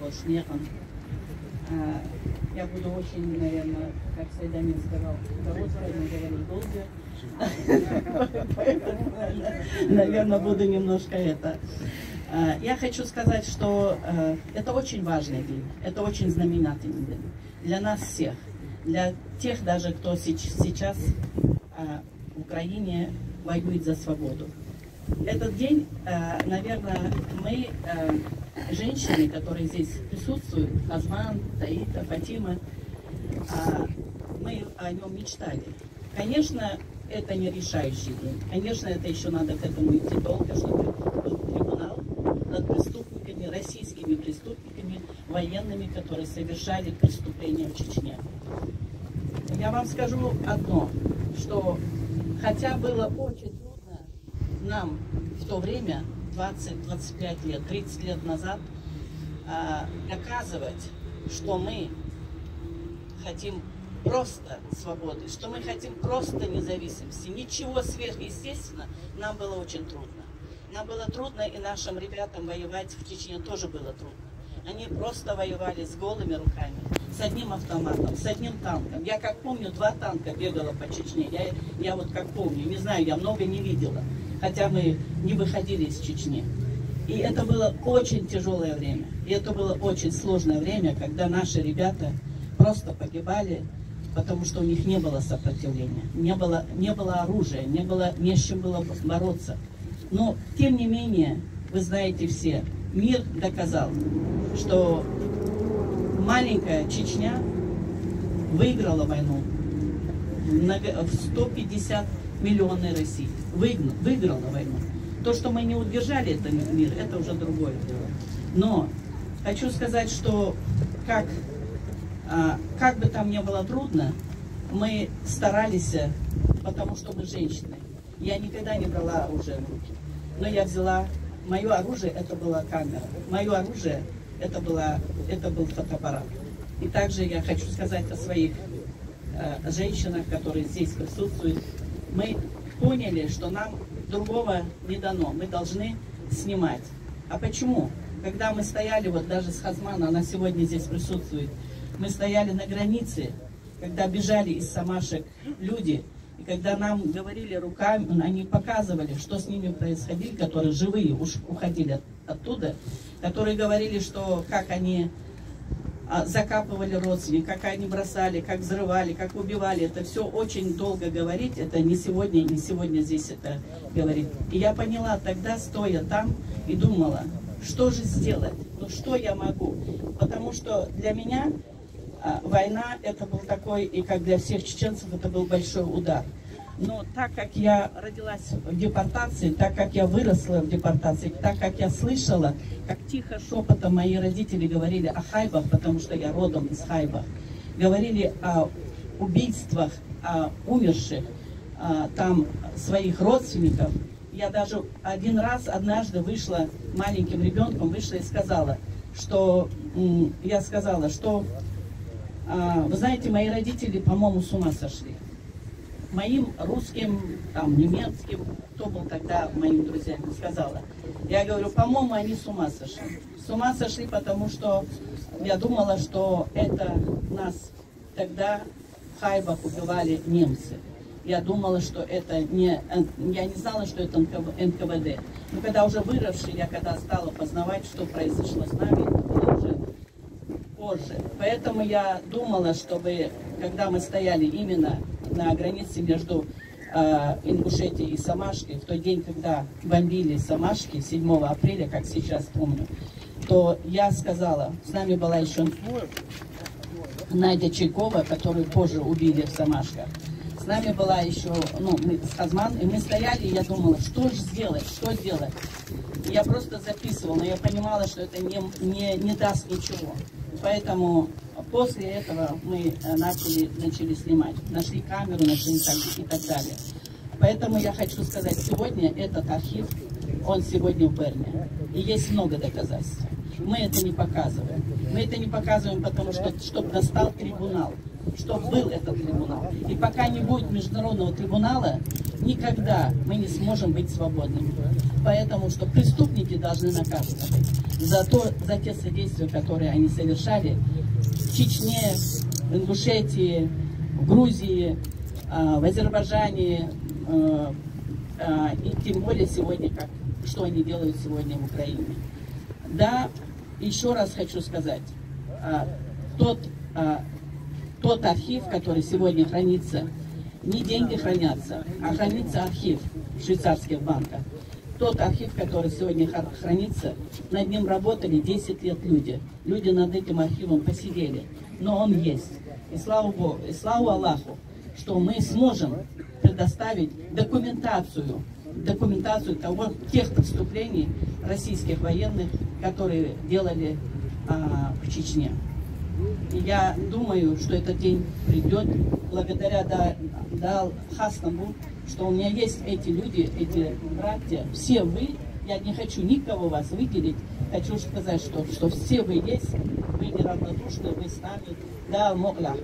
под снегом. Я буду очень, наверное, как Сайдамин сказал, короткая, но говорю долго. Наверное, буду немножко это. Я хочу сказать, что это очень важный день, это очень знаменательный день для нас всех, для тех даже, кто сейчас в Украине воюет за свободу. Этот день, наверное, мы, женщины, которые здесь присутствуют, Хазман, Таита, Фатима, мы о нем мечтали. Конечно, это не решающий день. Конечно, это еще надо к этому идти долго, чтобы был трибунал над преступниками, российскими преступниками, военными, которые совершали преступления в Чечне. Я вам скажу одно, что хотя было очень трудно нам в то время, 20, 25 лет, 30 лет назад, доказывать, что мы хотим просто свободы, что мы хотим просто независимости. Ничего сверхъестественного, нам было очень трудно. Нам было трудно, и нашим ребятам воевать в Чечне тоже было трудно. Они просто воевали с голыми руками, с одним автоматом, с одним танком. Я как помню, 2 танка бегала по Чечне. Я вот как помню, не знаю, я много не видела, хотя мы не выходили из Чечни. И это было очень тяжелое время. И это было очень сложное время, когда наши ребята просто погибали, потому что у них не было сопротивления, не было оружия, не с чем было бороться. Но, тем не менее, вы знаете все, мир доказал, что маленькая Чечня выиграла войну в 150 миллионов России. Выиграла войну. То, что мы не удержали этот мир, это уже другое дело. Но хочу сказать, что как бы там ни было трудно, мы старались, потому что мы женщины. Я никогда не брала оружие в руки, но я взяла, мое оружие это была камера, мое оружие это был фотоаппарат. И также я хочу сказать о своих женщинах, которые здесь присутствуют. Мы поняли, что нам другого не дано, мы должны снимать. А почему? Когда мы стояли, вот даже с Хазманом, она сегодня здесь присутствует, мы стояли на границе, когда бежали из Самашек люди, и когда нам говорили руками, они показывали, что с ними происходило, которые живые уходили оттуда, которые говорили, что как они закапывали родственников, как они бросали, как взрывали, как убивали. Это все очень долго говорить, это не сегодня здесь это говорить. И я поняла тогда, стоя там, и думала, что же сделать, ну что я могу, потому что для меня война это был такой, и как для всех чеченцев это был большой удар. Но так как я родилась в депортации, так как я выросла в депортации, так как я слышала, как тихо шепотом мои родители говорили о Хайбах, потому что я родом из Хайбах, говорили о убийствах, о умерших там своих родственников. Я даже однажды вышла маленьким ребенком, вышла и сказала, что вы знаете, мои родители, по-моему, с ума сошли. Моим русским, там, немецким, кто был тогда моими друзьями, сказала. Я говорю, по-моему, они с ума сошли. С ума сошли, потому что я думала, что это нас тогда в Хайбах убивали немцы. Я думала, что это не... Я не знала, что это НКВД. Но когда уже выросший, я когда стала познавать, что произошло с нами, это было уже позже. Поэтому я думала, чтобы, когда мы стояли именно на границе между Ингушетией и Самашкой, в тот день, когда бомбили Самашки, 7 апреля, как сейчас помню, то я сказала, с нами была еще Надя Чайкова, которую позже убили в Самашках. С нами была еще, с Хазман, и мы стояли, и я думала, что же сделать, что делать. И я просто записывала, но я понимала, что это не даст ничего. Поэтому после этого мы начали снимать. Нашли камеру, нашли и так далее. Поэтому я хочу сказать, сегодня этот архив, он сегодня в Берне. И есть много доказательств. Мы это не показываем. Мы это не показываем, потому что, чтобы настал трибунал. Чтобы был этот трибунал. И пока не будет международного трибунала, никогда мы не сможем быть свободными. Поэтому что преступники должны наказываться за те содействия, которые они совершали в Чечне, в Ингушетии, в Грузии, в Азербайджане, и тем более сегодня, что они делают сегодня в Украине. Да, еще раз хочу сказать, тот архив, который сегодня хранится, не деньги хранятся, а хранится архив в швейцарских банках. Тот архив, который сегодня хранится, над ним работали 10 лет люди. Люди над этим архивом посидели. Но он есть. И слава Богу, и слава Аллаху, что мы сможем предоставить документацию тех преступлений российских военных, которые делали в Чечне. И я думаю, что этот день придет благодаря Хасному, что у меня есть эти люди, эти братья, все вы, я не хочу никого вас выделить, хочу сказать, что все вы есть, вы неравнодушны, вы с нами, да, могла,